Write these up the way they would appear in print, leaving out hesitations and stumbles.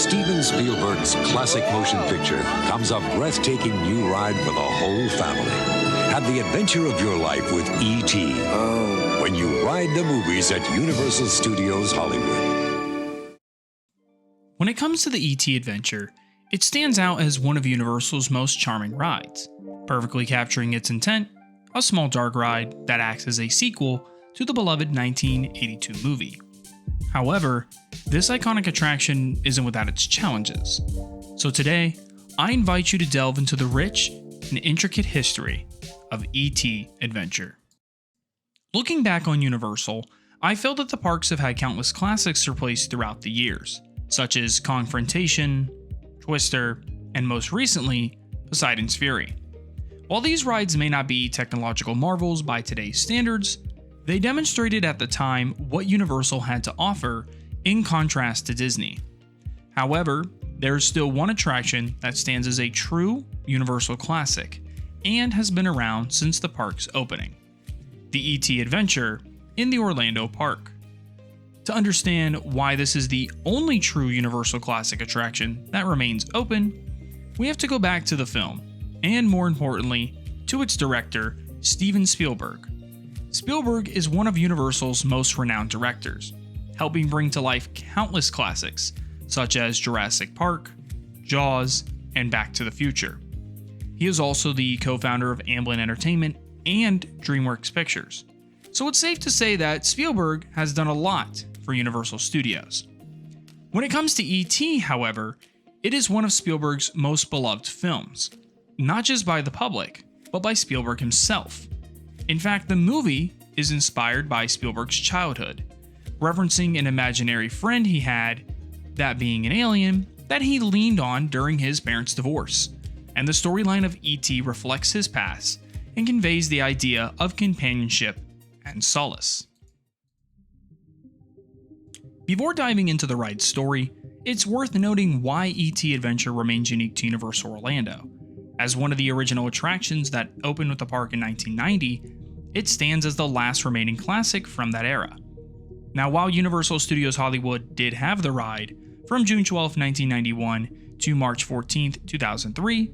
Steven Spielberg's classic motion picture comes a breathtaking new ride for the whole family. Have the adventure of your life with E.T. when you ride the movies at Universal Studios Hollywood. When it comes to the E.T. Adventure, it stands out as one of Universal's most charming rides, perfectly capturing its intent, a small dark ride that acts as a sequel to the beloved 1982 movie. However, this iconic attraction isn't without its challenges. So today, I invite you to delve into the rich and intricate history of E.T. Adventure. Looking back on Universal, I feel that the parks have had countless classics replaced throughout the years, such as Confrontation, Twister, and most recently, Poseidon's Fury. While these rides may not be technological marvels by today's standards, they demonstrated at the time what Universal had to offer in contrast to Disney. However, there is still one attraction that stands as a true Universal classic and has been around since the park's opening: the E.T. Adventure in the Orlando Park. To understand why this is the only true Universal classic attraction that remains open, we have to go back to the film, and more importantly, to its director, Steven Spielberg. Spielberg is one of Universal's most renowned directors, helping bring to life countless classics such as Jurassic Park, Jaws, and Back to the Future. He is also the co-founder of Amblin Entertainment and DreamWorks Pictures, so it's safe to say that Spielberg has done a lot for Universal Studios. When it comes to E.T., however, it is one of Spielberg's most beloved films, not just by the public, but by Spielberg himself. In fact, the movie is inspired by Spielberg's childhood, referencing an imaginary friend he had, that being an alien, that he leaned on during his parents' divorce. And the storyline of E.T. reflects his past and conveys the idea of companionship and solace. Before diving into the ride's story, it's worth noting why E.T. Adventure remains unique to Universal Orlando. As one of the original attractions that opened with the park in 1990, it stands as the last remaining classic from that era. Now, while Universal Studios Hollywood did have the ride from June 12, 1991 to March 14, 2003,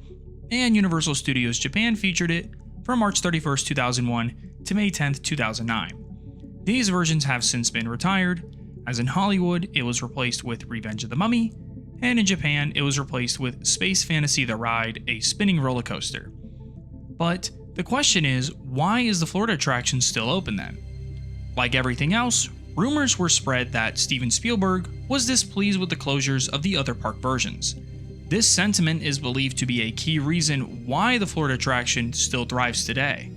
and Universal Studios Japan featured it from March 31, 2001 to May 10, 2009. These versions have since been retired, as in Hollywood it was replaced with Revenge of the Mummy, and in Japan it was replaced with Space Fantasy the Ride, a spinning roller coaster. But the question is, why is the Florida attraction still open then? Like everything else, rumors were spread that Steven Spielberg was displeased with the closures of the other park versions. This sentiment is believed to be a key reason why the Florida attraction still thrives today.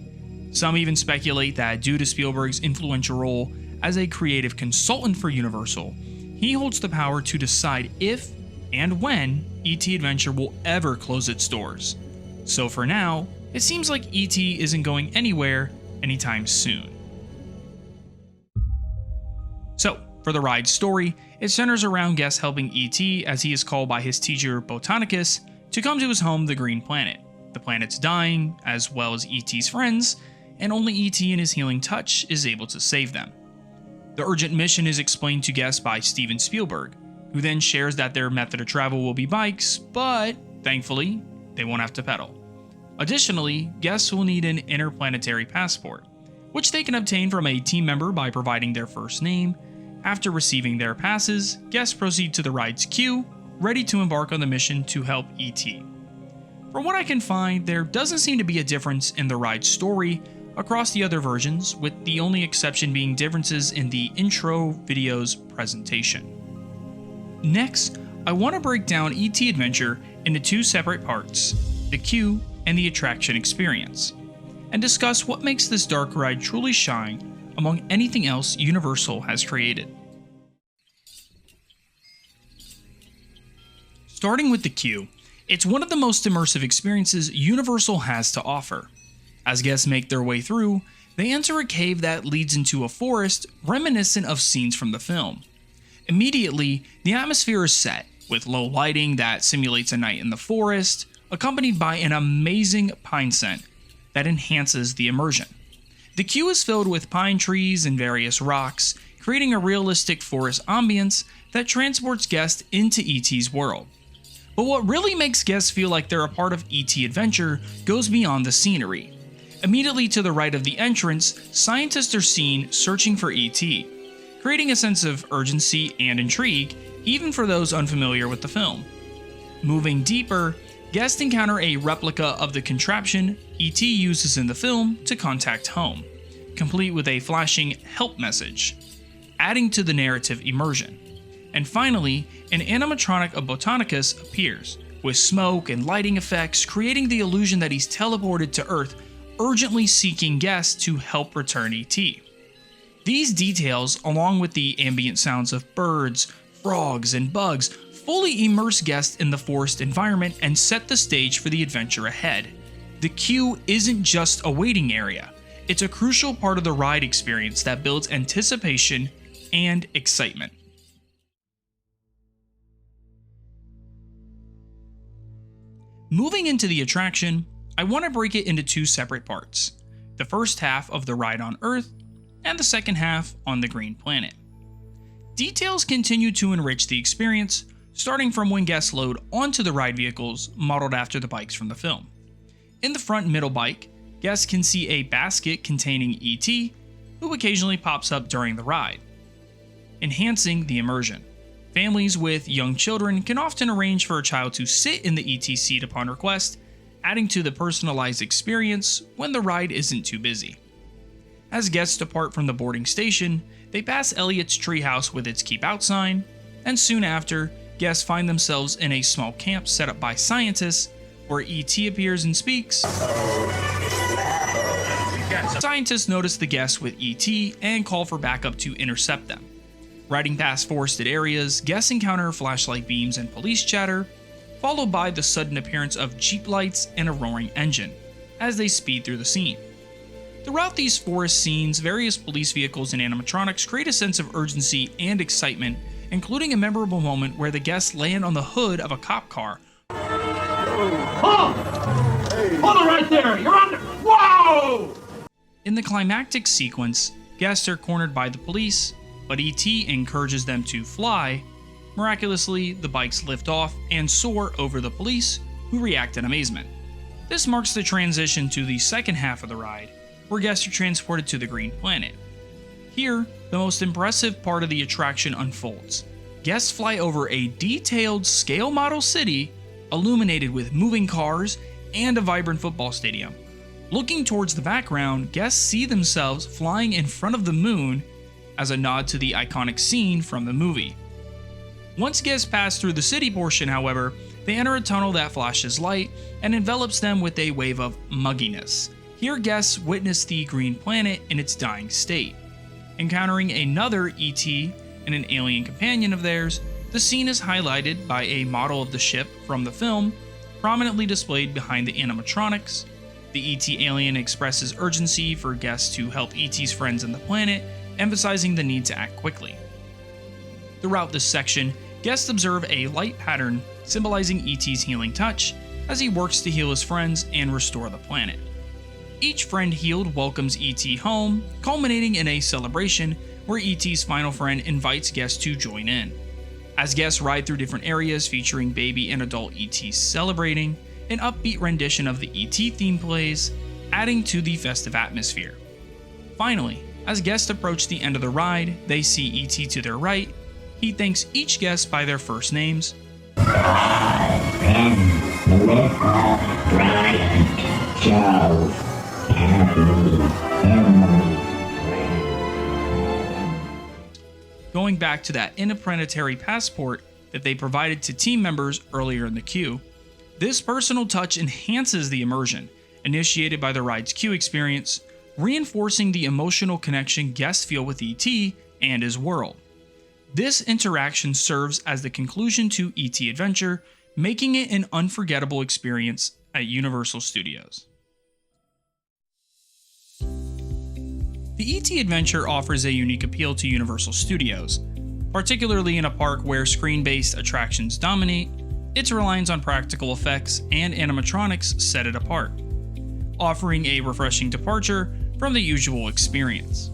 Some even speculate that due to Spielberg's influential role as a creative consultant for Universal, he holds the power to decide if and when E.T. Adventure will ever close its doors. So for now, it seems like E.T. isn't going anywhere anytime soon. So, for the ride's story, it centers around Gus helping E.T. as he is called by his teacher Botanicus to come to his home, the Green Planet. The planet's dying, as well as E.T.'s friends, and only E.T. and his healing touch is able to save them. The urgent mission is explained to Gus by Steven Spielberg, who then shares that their method of travel will be bikes, but thankfully, they won't have to pedal. Additionally, guests will need an interplanetary passport, which they can obtain from a team member by providing their first name. After receiving their passes, guests proceed to the ride's queue, ready to embark on the mission to help E.T. From what I can find, there doesn't seem to be a difference in the ride's story across the other versions, with the only exception being differences in the intro video's presentation. Next, I want to break down E.T. Adventure into two separate parts, the queue and the attraction experience, and discuss what makes this dark ride truly shine among anything else Universal has created. Starting with the queue, it's one of the most immersive experiences Universal has to offer. As guests make their way through, they enter a cave that leads into a forest reminiscent of scenes from the film. Immediately, the atmosphere is set, with low lighting that simulates a night in the forest, accompanied by an amazing pine scent that enhances the immersion. The queue is filled with pine trees and various rocks, creating a realistic forest ambience that transports guests into E.T.'s world. But what really makes guests feel like they're a part of E.T. Adventure goes beyond the scenery. Immediately to the right of the entrance, scientists are seen searching for E.T., creating a sense of urgency and intrigue, even for those unfamiliar with the film. Moving deeper, guests encounter a replica of the contraption E.T. uses in the film to contact home, complete with a flashing help message, adding to the narrative immersion. And finally, an animatronic of Botanicus appears, with smoke and lighting effects creating the illusion that he's teleported to Earth, urgently seeking guests to help return E.T. These details, along with the ambient sounds of birds, frogs, and bugs, fully immerse guests in the forest environment and set the stage for the adventure ahead. The queue isn't just a waiting area, it's a crucial part of the ride experience that builds anticipation and excitement. Moving into the attraction, I want to break it into two separate parts. The first half of the ride on Earth, and the second half on the Green Planet. Details continue to enrich the experience, starting from when guests load onto the ride vehicles modeled after the bikes from the film. In the front middle bike, guests can see a basket containing E.T., who occasionally pops up during the ride, enhancing the immersion. Families with young children can often arrange for a child to sit in the E.T. seat upon request, adding to the personalized experience when the ride isn't too busy. As guests depart from the boarding station, they pass Elliot's treehouse with its Keep Out sign, and soon after, guests find themselves in a small camp set up by scientists, where E.T. appears and speaks. Scientists notice the guests with E.T. and call for backup to intercept them. Riding past forested areas, guests encounter flashlight beams and police chatter, followed by the sudden appearance of Jeep lights and a roaring engine, as they speed through the scene. Throughout these forest scenes, various police vehicles and animatronics create a sense of urgency and excitement, including a memorable moment where the guests land on the hood of a cop car. Oh! Hold it right there! You're on the... Whoa! In the climactic sequence, guests are cornered by the police, but E.T. encourages them to fly. Miraculously, the bikes lift off and soar over the police, who react in amazement. This marks the transition to the second half of the ride, where guests are transported to the Green Planet. Here, the most impressive part of the attraction unfolds. Guests fly over a detailed scale model city, illuminated with moving cars and a vibrant football stadium. Looking towards the background, guests see themselves flying in front of the moon as a nod to the iconic scene from the movie. Once guests pass through the city portion, however, they enter a tunnel that flashes light and envelops them with a wave of mugginess. Here, guests witness the Green Planet in its dying state. Encountering another E.T. and an alien companion of theirs, the scene is highlighted by a model of the ship from the film, prominently displayed behind the animatronics. The E.T. alien expresses urgency for guests to help E.T.'s friends on the planet, emphasizing the need to act quickly. Throughout this section, guests observe a light pattern symbolizing E.T.'s healing touch as he works to heal his friends and restore the planet. Each friend healed welcomes E.T. home, culminating in a celebration where E.T.'s final friend invites guests to join in. As guests ride through different areas featuring baby and adult E.T. celebrating, an upbeat rendition of the E.T. theme plays, adding to the festive atmosphere. Finally, as guests approach the end of the ride, they see E.T. to their right. He thanks each guest by their first names. Ben, Melissa, Brian, Joe, Emily. Going back to that interplanetary passport that they provided to team members earlier in the queue, this personal touch enhances the immersion initiated by the ride's queue experience, reinforcing the emotional connection guests feel with E.T. and his world. This interaction serves as the conclusion to E.T. Adventure, making it an unforgettable experience at Universal Studios. The E.T. Adventure offers a unique appeal to Universal Studios, particularly in a park where screen-based attractions dominate. Its reliance on practical effects and animatronics set it apart, offering a refreshing departure from the usual experience.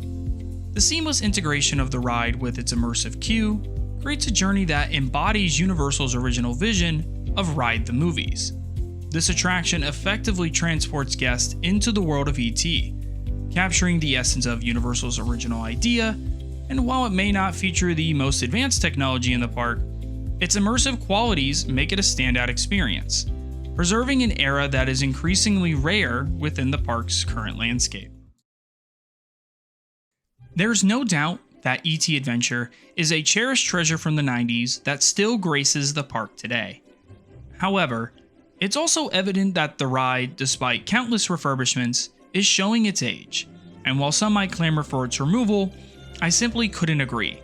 The seamless integration of the ride with its immersive queue creates a journey that embodies Universal's original vision of Ride the Movies. This attraction effectively transports guests into the world of E.T., capturing the essence of Universal's original idea, and while it may not feature the most advanced technology in the park, its immersive qualities make it a standout experience, preserving an era that is increasingly rare within the park's current landscape. There's no doubt that E.T Adventure is a cherished treasure from the 90s that still graces the park today. However, it's also evident that the ride, despite countless refurbishments, is showing its age, and while some might clamor for its removal, I simply couldn't agree.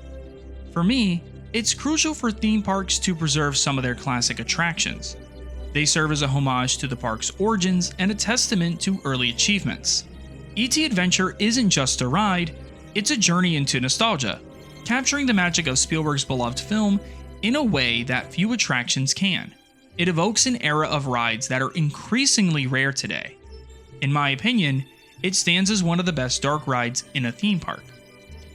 For me, it's crucial for theme parks to preserve some of their classic attractions. They serve as a homage to the park's origins and a testament to early achievements. E.T Adventure isn't just a ride, it's a journey into nostalgia, capturing the magic of Spielberg's beloved film in a way that few attractions can. It evokes an era of rides that are increasingly rare today. In my opinion, it stands as one of the best dark rides in a theme park.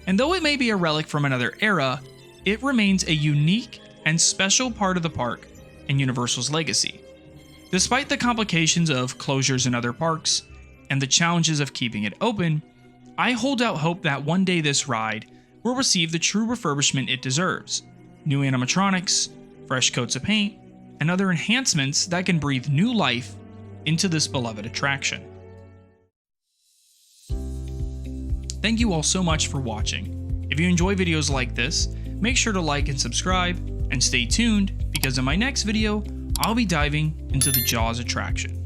And though it may be a relic from another era, it remains a unique and special part of the park and Universal's legacy. Despite the complications of closures in other parks and the challenges of keeping it open, I hold out hope that one day this ride will receive the true refurbishment it deserves. New animatronics, fresh coats of paint, and other enhancements that can breathe new life into this beloved attraction. Thank you all so much for watching. If you enjoy videos like this, make sure to like and subscribe, and stay tuned because in my next video, I'll be diving into the Jaws attraction.